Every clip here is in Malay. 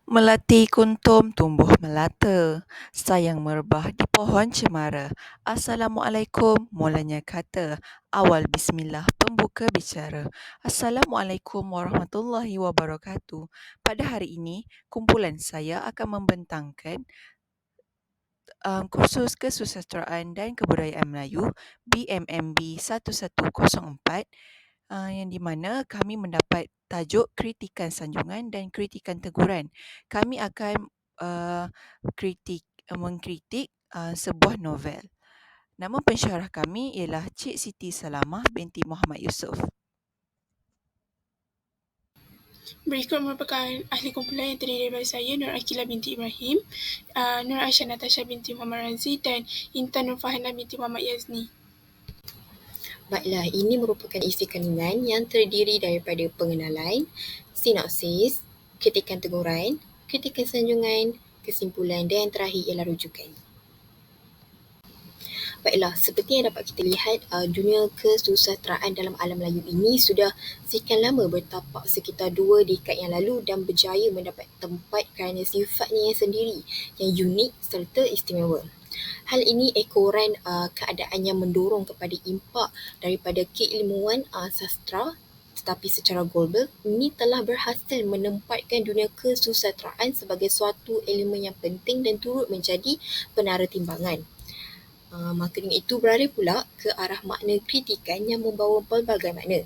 Melati kuntum tumbuh melata, sayang merebah di pohon cemara. Assalamualaikum, mulanya kata, awal bismillah pembuka bicara. Assalamualaikum warahmatullahi wabarakatuh. Pada hari ini, kumpulan saya akan membentangkan kursus Kesusasteraan dan Kebudayaan Melayu BMMB 1104 yang di mana kami mendapat tajuk kritikan sanjungan dan kritikan teguran. Kami akan mengkritik sebuah novel. Nama pensyarah kami ialah Cik Siti Salamah binti Muhammad Yusof. Berikut merupakan ahli kumpulan yang terdiri daripada saya, Nur Akilah binti Ibrahim, Nur Aisyah Natasha binti Muhammad Razi dan Intan Nur Fahana binti Muhammad Yazni. Baiklah, ini merupakan isi kandungan yang terdiri daripada pengenalan, sinopsis, kritikan teguran, kritikan sanjungan, kesimpulan dan yang terakhir ialah rujukan. Baiklah, seperti yang dapat kita lihat, dunia kesusasteraan dalam alam Melayu ini sudah sekian lama bertapak sekitar 2 dekad yang lalu dan berjaya mendapat tempat kerana sifatnya yang sendiri, yang unik serta istimewa. Hal ini ekoran keadaan yang mendorong kepada impak daripada keilmuan sastra, tetapi secara global ini telah berhasil menempatkan dunia kesusasteraan sebagai suatu elemen yang penting dan turut menjadi penara timbangan. Maka dengan itu beralih pula ke arah makna kritikan yang membawa pelbagai makna.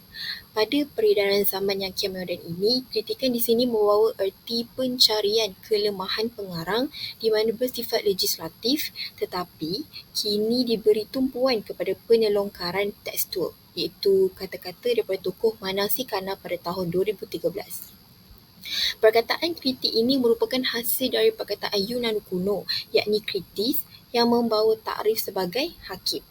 Pada peredaran zaman yang kian moden ini, kritikan di sini membawa erti pencarian kelemahan pengarang di mana bersifat legislatif tetapi kini diberi tumpuan kepada penelongkaran tekstual, iaitu kata-kata daripada tokoh Manasih Kana pada tahun 2013. Perkataan kritik ini merupakan hasil dari perkataan Yunani kuno, yakni kritis, yang membawa takrif sebagai hakim.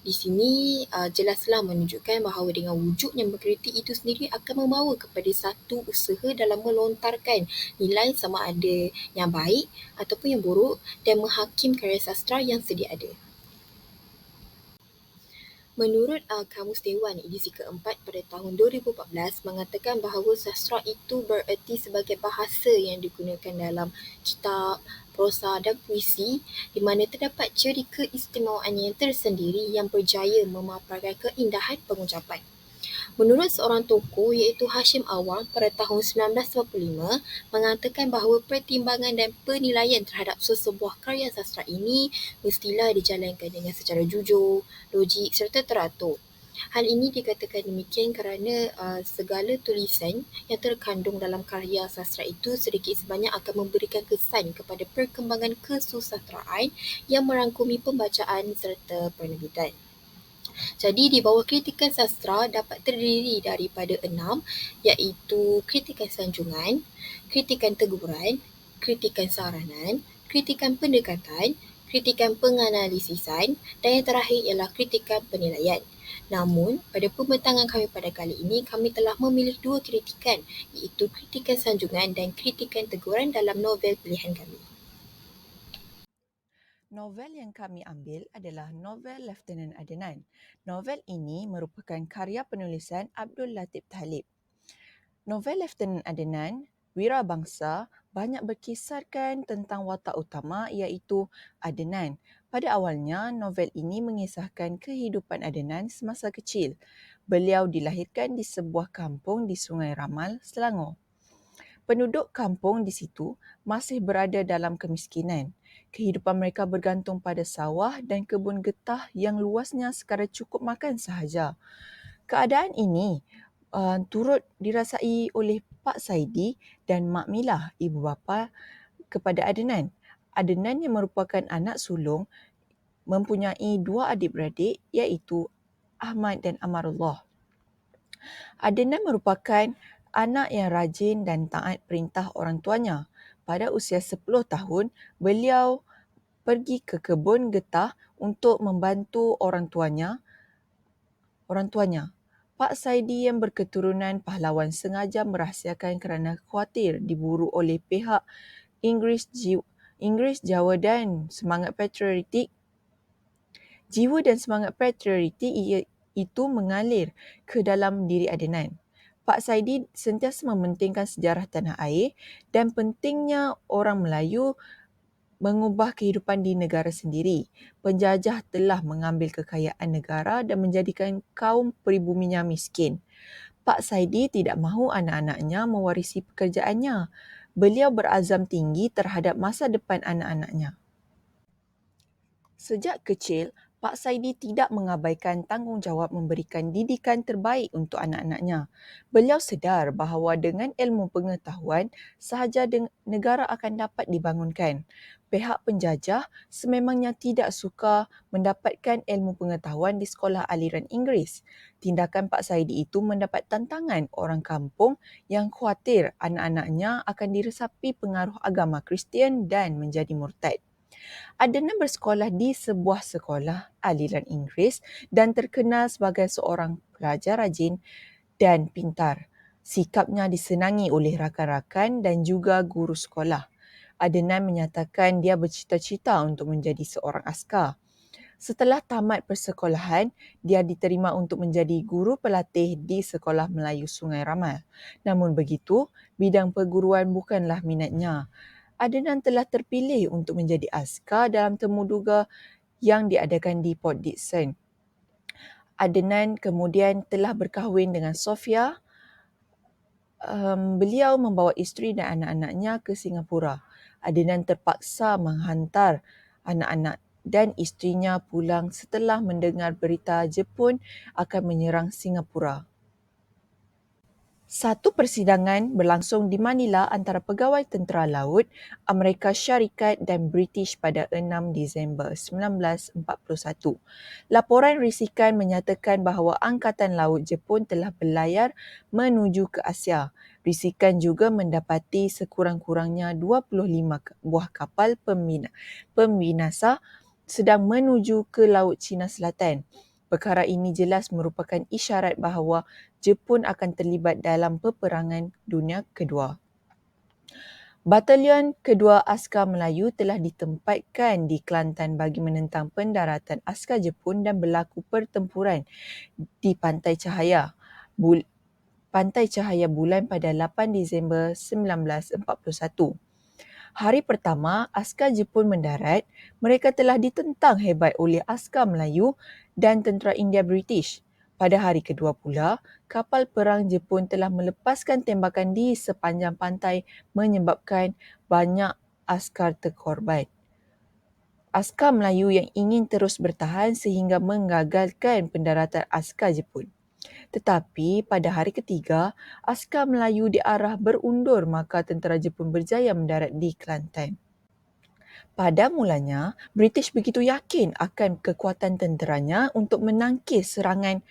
Di sini jelaslah menunjukkan bahawa dengan wujud yang berkritik itu sendiri akan membawa kepada satu usaha dalam melontarkan nilai sama ada yang baik ataupun yang buruk dan menghakim karya sastra yang sedia ada. Menurut Kamus Dewan edisi keempat pada tahun 2014 mengatakan bahawa sastra itu bererti sebagai bahasa yang digunakan dalam kitab, prosa dan puisi di mana terdapat ciri keistimewaan yang tersendiri yang berjaya memaparkan keindahan pengucapan. Menurut seorang tokoh iaitu Hashim Awang pada tahun 1995 mengatakan bahawa pertimbangan dan penilaian terhadap sesebuah karya sastra ini mestilah dijalankan dengan secara jujur, logik serta teratur. Hal ini dikatakan demikian kerana segala tulisan yang terkandung dalam karya sastra itu sedikit sebanyak akan memberikan kesan kepada perkembangan kesusasteraan yang merangkumi pembacaan serta penerbitan. Jadi di bawah kritikan sastra dapat terdiri daripada 6 iaitu kritikan sanjungan, kritikan teguran, kritikan saranan, kritikan pendekatan, kritikan penganalisisan dan yang terakhir ialah kritikan penilaian. Namun, pada pembentangan kami pada kali ini, kami telah memilih 2 kritikan iaitu kritikan sanjungan dan kritikan teguran dalam novel pilihan kami. Novel yang kami ambil adalah novel Lieutenant Adnan. Novel ini merupakan karya penulisan Abdul Latif Talib. Novel Lieutenant Adnan, Wira Bangsa, banyak berkisarkan tentang watak utama iaitu Adnan. Pada awalnya, novel ini mengisahkan kehidupan Adnan semasa kecil. Beliau dilahirkan di sebuah kampung di Sungai Ramal, Selangor. Penduduk kampung di situ masih berada dalam kemiskinan. Kehidupan mereka bergantung pada sawah dan kebun getah yang luasnya sekadar cukup makan sahaja. Keadaan ini turut dirasai oleh Pak Saidi dan Mak Milah, ibu bapa kepada Adnan. Adnan yang merupakan anak sulung mempunyai 2 adik-beradik iaitu Ahmad dan Amarullah. Adnan merupakan anak yang rajin dan taat perintah orang tuanya. Pada usia 10 tahun, beliau pergi ke kebun getah untuk membantu orang tuanya. Pak Saidi yang berketurunan pahlawan sengaja merahsiakan kerana khawatir diburu oleh pihak Inggeris Jawa dan semangat patriotik. Jiwa dan semangat patriotik itu mengalir ke dalam diri Adnan. Pak Saidi sentiasa mementingkan sejarah tanah air dan pentingnya orang Melayu mengubah kehidupan di negara sendiri. Penjajah telah mengambil kekayaan negara dan menjadikan kaum peribuminya miskin. Pak Saidi tidak mahu anak-anaknya mewarisi pekerjaannya. Beliau berazam tinggi terhadap masa depan anak-anaknya. Sejak kecil, Pak Saidi tidak mengabaikan tanggungjawab memberikan didikan terbaik untuk anak-anaknya. Beliau sedar bahawa dengan ilmu pengetahuan, sahaja negara akan dapat dibangunkan. Pihak penjajah sememangnya tidak suka mendapatkan ilmu pengetahuan di sekolah aliran Inggeris. Tindakan Pak Saidi itu mendapat tantangan orang kampung yang khawatir anak-anaknya akan diresapi pengaruh agama Kristian dan menjadi murtad. Adnan bersekolah di sebuah sekolah aliran Inggeris dan terkenal sebagai seorang pelajar rajin dan pintar. Sikapnya disenangi oleh rakan-rakan dan juga guru sekolah. Adnan menyatakan dia bercita-cita untuk menjadi seorang askar. Setelah tamat persekolahan, dia diterima untuk menjadi guru pelatih di Sekolah Melayu Sungai Ramal. Namun begitu, bidang perguruan bukanlah minatnya. Adnan telah terpilih untuk menjadi askar dalam temuduga yang diadakan di Port Dickson. Adnan kemudian telah berkahwin dengan Sofia. Beliau membawa isteri dan anak-anaknya ke Singapura. Adnan terpaksa menghantar anak-anak dan isterinya pulang setelah mendengar berita Jepun akan menyerang Singapura. Satu persidangan berlangsung di Manila antara pegawai tentera laut, Amerika Syarikat dan British pada 6 Disember 1941. Laporan risikan menyatakan bahawa Angkatan Laut Jepun telah berlayar menuju ke Asia. Risikan juga mendapati sekurang-kurangnya 25 buah kapal pembinasa sedang menuju ke Laut Cina Selatan. Perkara ini jelas merupakan isyarat bahawa Jepun akan terlibat dalam peperangan dunia kedua. Batalion kedua Askar Melayu telah ditempatkan di Kelantan bagi menentang pendaratan askar Jepun dan berlaku pertempuran di Pantai Cahaya Bulan pada 8 Disember 1941. Hari pertama, askar Jepun mendarat, mereka telah ditentang hebat oleh askar Melayu dan tentera India British. Pada hari kedua pula, kapal perang Jepun telah melepaskan tembakan di sepanjang pantai menyebabkan banyak askar terkorban. Askar Melayu yang ingin terus bertahan sehingga menggagalkan pendaratan askar Jepun. Tetapi pada hari ketiga, askar Melayu diarah berundur maka tentera Jepun berjaya mendarat di Kelantan. Pada mulanya, British begitu yakin akan kekuatan tenteranya untuk menangkis serangan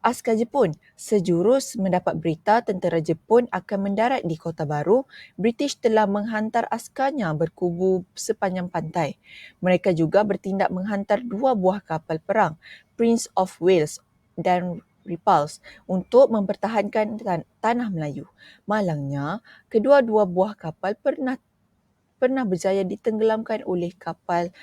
askar Jepun. Sejurus mendapat berita tentera Jepun akan mendarat di Kota Baru, British telah menghantar askarnya berkubu sepanjang pantai. Mereka juga bertindak menghantar 2 buah kapal perang, Prince of Wales dan Repulse untuk mempertahankan tanah Melayu. Malangnya, kedua-dua buah kapal pernah berjaya ditenggelamkan oleh kapal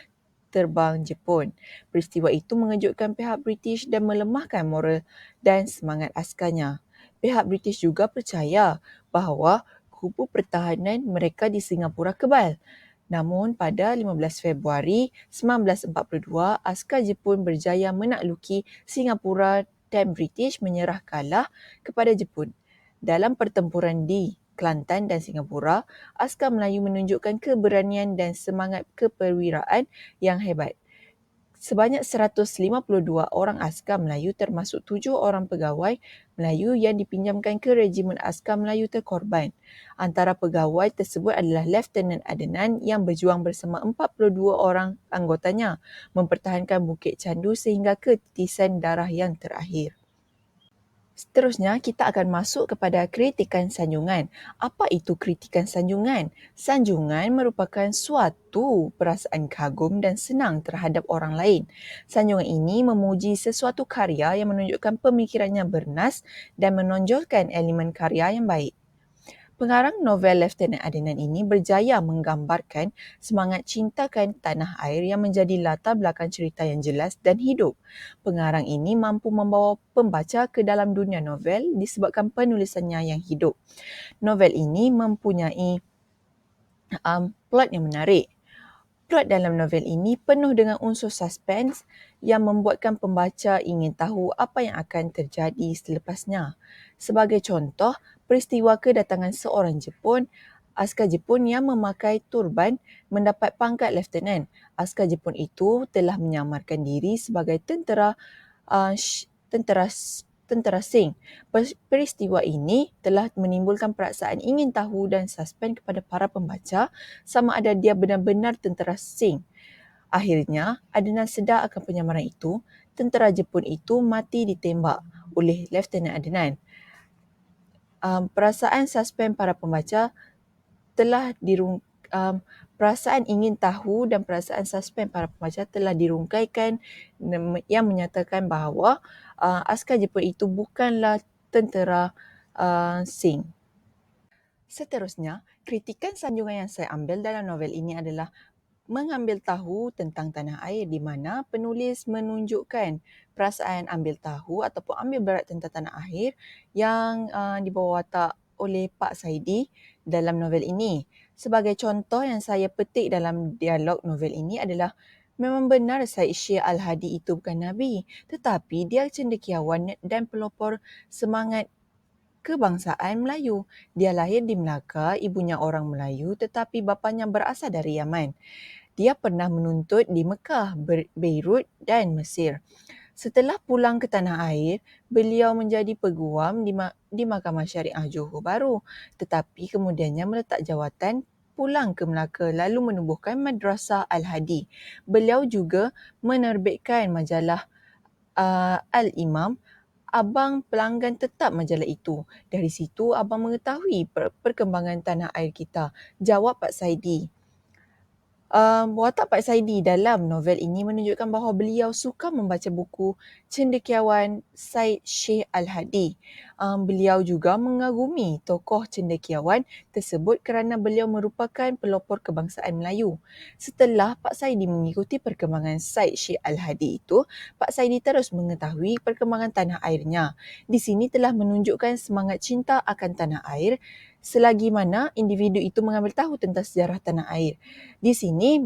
terbang Jepun. Peristiwa itu mengejutkan pihak British dan melemahkan moral dan semangat askarnya. Pihak British juga percaya bahawa kubu pertahanan mereka di Singapura kebal. Namun pada 15 Februari 1942, askar Jepun berjaya menakluki Singapura dan British menyerah kalah kepada Jepun. Dalam pertempuran di Kelantan dan Singapura, askar Melayu menunjukkan keberanian dan semangat keperwiraan yang hebat. Sebanyak 152 orang askar Melayu termasuk 7 orang pegawai Melayu yang dipinjamkan ke Regimen Askar Melayu terkorban. Antara pegawai tersebut adalah Lieutenant Adnan yang berjuang bersama 42 orang anggotanya mempertahankan Bukit Candu sehingga ke titisan darah yang terakhir. Seterusnya, kita akan masuk kepada kritikan sanjungan. Apa itu kritikan sanjungan? Sanjungan merupakan suatu perasaan kagum dan senang terhadap orang lain. Sanjungan ini memuji sesuatu karya yang menunjukkan pemikirannya bernas dan menonjolkan elemen karya yang baik. Pengarang novel Lieutenant Adnan ini berjaya menggambarkan semangat cintakan tanah air yang menjadi latar belakang cerita yang jelas dan hidup. Pengarang ini mampu membawa pembaca ke dalam dunia novel disebabkan penulisannya yang hidup. Novel ini mempunyai plot yang menarik. Plot dalam novel ini penuh dengan unsur suspens yang membuatkan pembaca ingin tahu apa yang akan terjadi selepasnya. Sebagai contoh, peristiwa kedatangan seorang askar Jepun yang memakai turban mendapat pangkat lieutenant. Askar Jepun itu telah menyamarkan diri sebagai tentera Sing. Peristiwa ini telah menimbulkan perasaan ingin tahu dan suspens kepada para pembaca sama ada dia benar-benar tentera Sing. Akhirnya, Adnan sedar akan penyamaran itu. Tentera Jepun itu mati ditembak oleh Lieutenant Adnan. Perasaan suspens para pembaca telah perasaan ingin tahu dan perasaan suspens para pembaca telah dirungkaikan yang menyatakan bahawa askar Jepun itu bukanlah tentera Sing. Seterusnya, kritikan sanjungan yang saya ambil dalam novel ini adalah mengambil tahu tentang tanah air di mana penulis menunjukkan perasaan ambil tahu ataupun ambil berat tentang tanah air yang dibawa watak oleh Pak Saidi dalam novel ini. Sebagai contoh yang saya petik dalam dialog novel ini adalah memang benar Syed Syekh Al-Hadi itu bukan Nabi, tetapi dia cendekiawan dan pelopor semangat kebangsaan Melayu. Dia lahir di Melaka, ibunya orang Melayu tetapi bapanya berasal dari Yaman. Dia pernah menuntut di Mekah, Beirut dan Mesir. Setelah pulang ke tanah air, beliau menjadi peguam di Mahkamah Syariah Johor Bahru. Tetapi kemudiannya meletak jawatan pulang ke Melaka lalu menubuhkan Madrasah Al-Hadi. Beliau juga menerbitkan majalah Al-Imam. Abang pelanggan tetap majalah itu. Dari situ abang mengetahui perkembangan tanah air kita. Jawab Pak Saidi. Watak Pak Saidi dalam novel ini menunjukkan bahawa beliau suka membaca buku cendekiawan Syed Syekh Al-Hadi. Beliau juga mengagumi tokoh cendekiawan tersebut kerana beliau merupakan pelopor kebangsaan Melayu. Setelah Pak Saidi mengikuti perkembangan Syed Syekh Al-Hadi itu, Pak Saidi terus mengetahui perkembangan tanah airnya. Di sini telah menunjukkan semangat cinta akan tanah air selagi mana individu itu mengambil tahu tentang sejarah tanah air. Di sini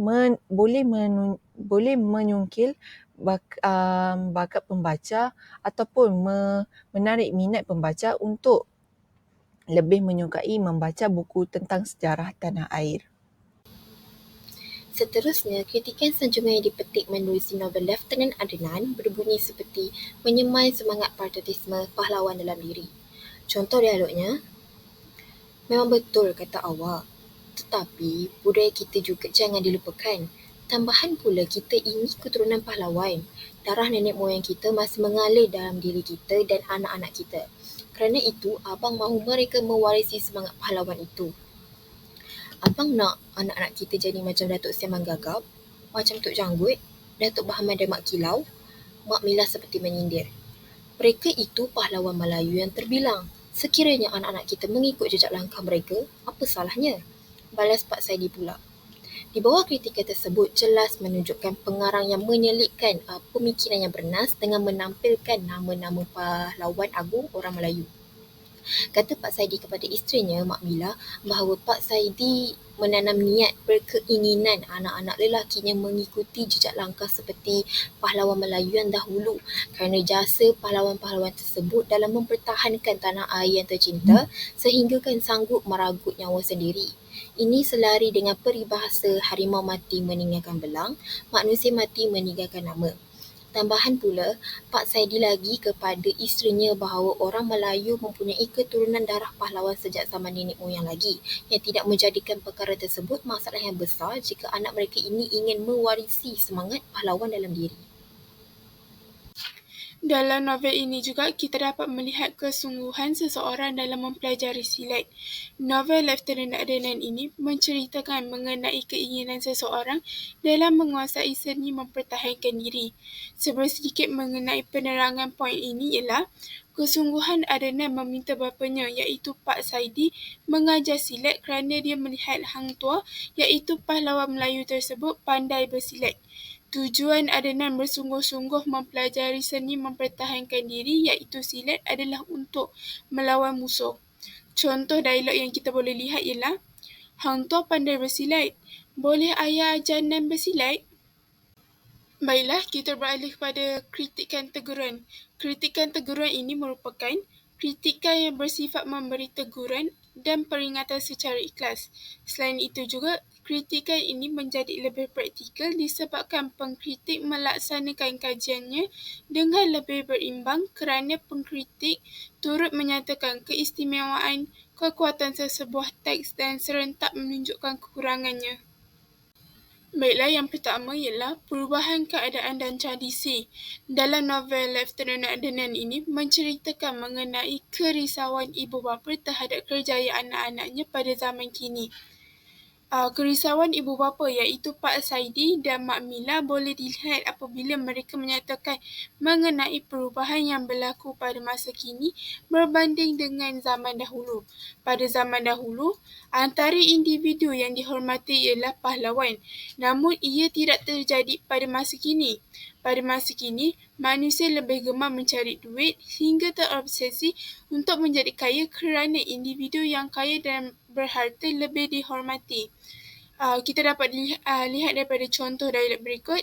boleh menyungkil bakat pembaca ataupun menarik minat pembaca untuk lebih menyukai membaca buku tentang sejarah tanah air. Seterusnya, kritikan sanjungan yang dipetik menerusi novel Lieutenant Adnan berbunyi seperti menyemai semangat patriotisme pahlawan dalam diri. Contoh dialognya, memang betul kata awak, tetapi budaya kita juga jangan dilupakan. Tambahan pula kita ini keturunan pahlawan. Darah nenek moyang kita masih mengalir dalam diri kita dan anak-anak kita. Kerana itu, abang mahu mereka mewarisi semangat pahlawan itu. Abang nak anak-anak kita jadi macam Datuk Siaman Gagap, macam Tok Janggut, Datuk Bahaman dan Mak Kilau, Mak Milah seperti menyindir. Mereka itu pahlawan Melayu yang terbilang. Sekiranya anak-anak kita mengikut jejak langkah mereka, apa salahnya? Balas Pak Saidi pula. Di bawah kritikan tersebut jelas menunjukkan pengarang yang menyelitkan pemikiran yang bernas dengan menampilkan nama-nama pahlawan agung orang Melayu. Kata Pak Saidi kepada isterinya, Mak Mila, bahawa Pak Saidi menanam niat berkeinginan anak-anak lelakinya mengikuti jejak langkah seperti pahlawan Melayu yang dahulu kerana jasa pahlawan-pahlawan tersebut dalam mempertahankan tanah air yang tercinta sehinggakan sanggup meragut nyawa sendiri. Ini selari dengan peribahasa harimau mati meninggalkan belang, manusia mati meninggalkan nama. Tambahan pula, Pak Saidi lagi kepada isterinya bahawa orang Melayu mempunyai keturunan darah pahlawan sejak zaman nenek moyang lagi yang tidak menjadikan perkara tersebut masalah yang besar jika anak mereka ini ingin mewarisi semangat pahlawan dalam diri. Dalam novel ini juga kita dapat melihat kesungguhan seseorang dalam mempelajari silat. Novel Lieutenant Adnan ini menceritakan mengenai keinginan seseorang dalam menguasai seni mempertahankan diri. Sebelum sedikit mengenai penerangan poin ini ialah Kesungguhan Adnan meminta bapanya iaitu Pak Saidi mengajar silat kerana dia melihat Hang Tuah iaitu pahlawan Melayu tersebut pandai bersilat. Tujuan Adnan bersungguh-sungguh mempelajari seni mempertahankan diri iaitu silat adalah untuk melawan musuh. Contoh dialog yang kita boleh lihat ialah, Hang Tuah pandai bersilat. Boleh ayah ajar Nan bersilat? Baiklah, kita beralih kepada kritikan teguran. Kritikan teguran ini merupakan kritikan yang bersifat memberi teguran dan peringatan secara ikhlas. Selain itu juga, kritikan ini menjadi lebih praktikal disebabkan pengkritik melaksanakan kajiannya dengan lebih berimbang kerana pengkritik turut menyatakan keistimewaan, kekuatan sesebuah teks dan serentak menunjukkan kekurangannya. Baiklah, yang pertama ialah perubahan keadaan dan tradisi. Dalam novel Lieutenant Adnan ini menceritakan mengenai kerisauan ibu bapa terhadap kerjaya anak-anaknya pada zaman kini. Kerisauan ibu bapa iaitu Pak Saidi dan Mak Mila boleh dilihat apabila mereka menyatakan mengenai perubahan yang berlaku pada masa kini berbanding dengan zaman dahulu. Pada zaman dahulu, antara individu yang dihormati ialah pahlawan, namun ia tidak terjadi pada masa kini. Pada masa kini, manusia lebih gemar mencari duit hingga terobsesi untuk menjadi kaya kerana individu yang kaya dan berharta lebih dihormati. Kita dapat lihat daripada contoh dialog berikut.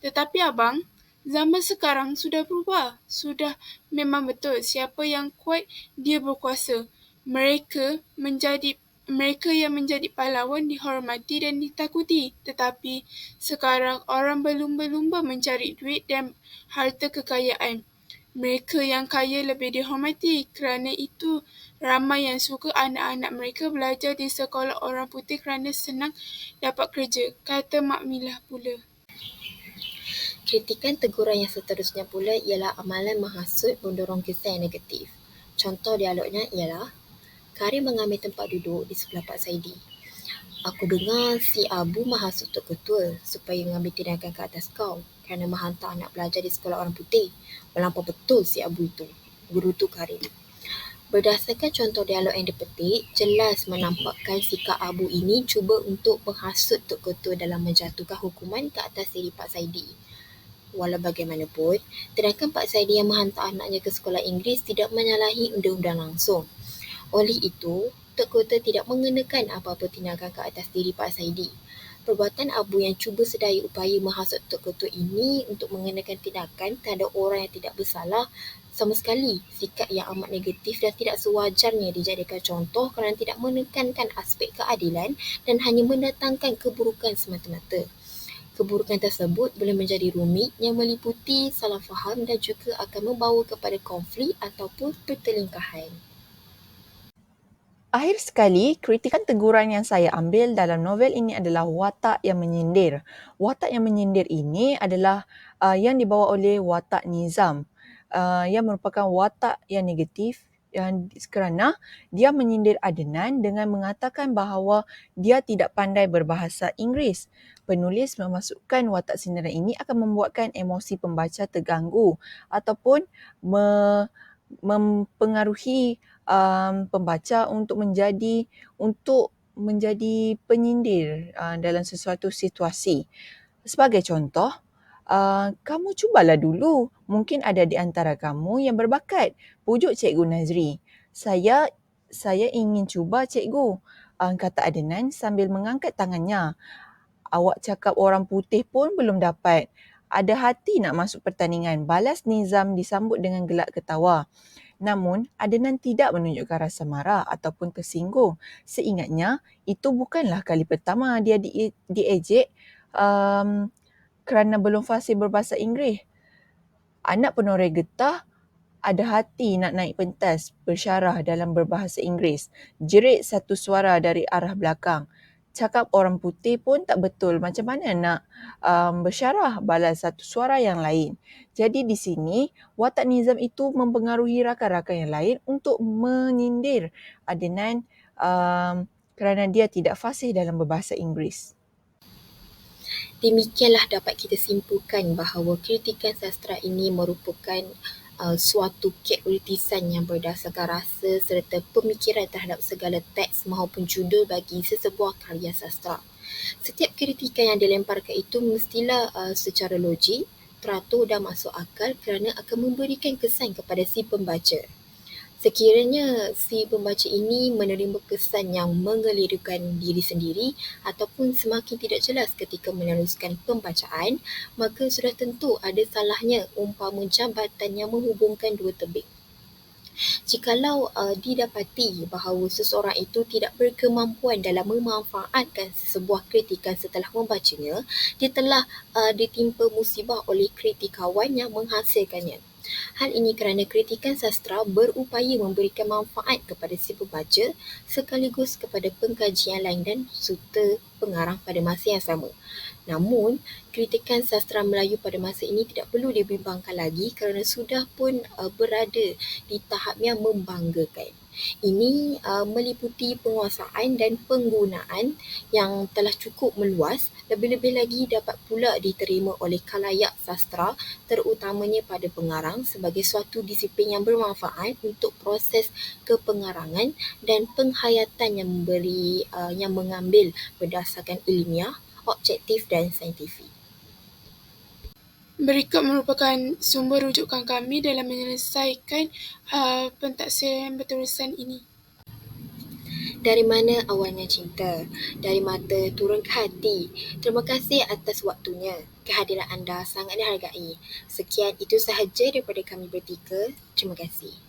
Tetapi abang, zaman sekarang sudah berubah. Sudah memang betul siapa yang kuat, dia berkuasa. Mereka yang menjadi pahlawan dihormati dan ditakuti. Tetapi sekarang orang berlumba-lumba mencari duit dan harta kekayaan. Mereka yang kaya lebih dihormati. Kerana itu, ramai yang suka anak-anak mereka belajar di sekolah orang putih kerana senang dapat kerja, kata Mak Milah pula. Kritikan teguran yang seterusnya pula ialah amalan menghasut mendorong kesan yang negatif. Contoh dialognya ialah, Karim mengambil tempat duduk di sebelah Pak Saidi. Aku dengar si Abu menghasut Tok Ketua supaya mengambil tindakan ke atas kau kerana menghantar anak belajar di sekolah orang putih. Melampau betul si Abu itu, guru tu Karim. Berdasarkan contoh dialog yang dipetik, jelas menampakkan sikap Abu ini cuba untuk menghasut Tok Ketua dalam menjatuhkan hukuman ke atas diri Pak Saidi. Walau bagaimanapun, tindakan Pak Saidi yang menghantar anaknya ke sekolah Inggeris tidak menyalahi undang-undang langsung. Oleh itu, Tok Ketua tidak mengenakan apa-apa tindakan ke atas diri Pak Saidi. Perbuatan Abu yang cuba sedaya upaya menghasut Tok Ketua ini untuk mengenakan tindakan terhadap orang yang tidak bersalah sama sekali sikap yang amat negatif dan tidak sewajarnya dijadikan contoh kerana tidak menekankan aspek keadilan dan hanya mendatangkan keburukan semata-mata. Keburukan tersebut boleh menjadi rumit yang meliputi salah faham dan juga akan membawa kepada konflik ataupun pertelingkahan. Akhir sekali, kritikan teguran yang saya ambil dalam novel ini adalah watak yang menyindir. Watak yang menyindir ini adalah yang dibawa oleh watak Nizam, yang merupakan watak yang negatif kerana dia menyindir Adnan dengan mengatakan bahawa dia tidak pandai berbahasa Inggeris. Penulis memasukkan watak sindiran ini akan membuatkan emosi pembaca terganggu ataupun mempengaruhi pembaca untuk menjadi penyindir dalam sesuatu situasi. Sebagai contoh, kamu cubalah dulu. Mungkin ada di antara kamu yang berbakat. Pujuk Cikgu Nazri. Saya ingin cuba Cikgu, kata Adnan sambil mengangkat tangannya. Awak cakap orang putih pun belum dapat. Ada hati nak masuk pertandingan, balas Nizam disambut dengan gelak ketawa. Namun, Adnan tidak menunjukkan rasa marah ataupun tersinggung. Seingatnya, itu bukanlah kali pertama dia diejek kerana belum fasih berbahasa Inggeris. Anak penoreh getah ada hati nak naik pentas bersyarah dalam berbahasa Inggeris. Jerit satu suara dari arah belakang. Cakap orang putih pun tak betul. Macam mana nak bersyarah, balas satu suara yang lain. Jadi di sini, watak Nizam itu mempengaruhi rakan-rakan yang lain untuk menyindir Adnan kerana dia tidak fasih dalam berbahasa Inggeris. Demikianlah dapat kita simpulkan bahawa kritikan sastra ini merupakan suatu kek ultisan yang berdasarkan rasa serta pemikiran terhadap segala teks maupun judul bagi sesebuah karya sastra. Setiap kritikan yang dilemparkan itu mestilah secara logik, teratur dan masuk akal kerana akan memberikan kesan kepada si pembaca. Sekiranya si pembaca ini menerima kesan yang mengelirukan diri sendiri ataupun semakin tidak jelas ketika meneruskan pembacaan, maka sudah tentu ada salahnya umpama jambatan yang menghubungkan dua tebing. Jikalau didapati bahawa seseorang itu tidak berkemampuan dalam memanfaatkan sebuah kritikan setelah membacanya, dia telah ditimpa musibah oleh kritikawan yang menghasilkannya. Hal ini kerana kritikan sastra berupaya memberikan manfaat kepada si pembaca sekaligus kepada pengkaji yang lain dan serta pengarang pada masa yang sama. Namun, kritikan sastra Melayu pada masa ini tidak perlu dibimbangkan lagi kerana sudah pun berada di tahap yang membanggakan. Ini meliputi penguasaan dan penggunaan yang telah cukup meluas, lebih-lebih lagi dapat pula diterima oleh khalayak sastra terutamanya pada pengarang sebagai suatu disiplin yang bermanfaat untuk proses kepengarangan dan penghayatan yang mengambil berdasarkan ilmiah, objektif dan saintifik. Berikut merupakan sumber rujukan kami dalam menyelesaikan pentaksiran berterusan ini. Dari mana awalnya cinta? Dari mata turun ke hati. Terima kasih atas waktunya. Kehadiran anda sangat dihargai. Sekian itu sahaja daripada kami bertiga. Terima kasih.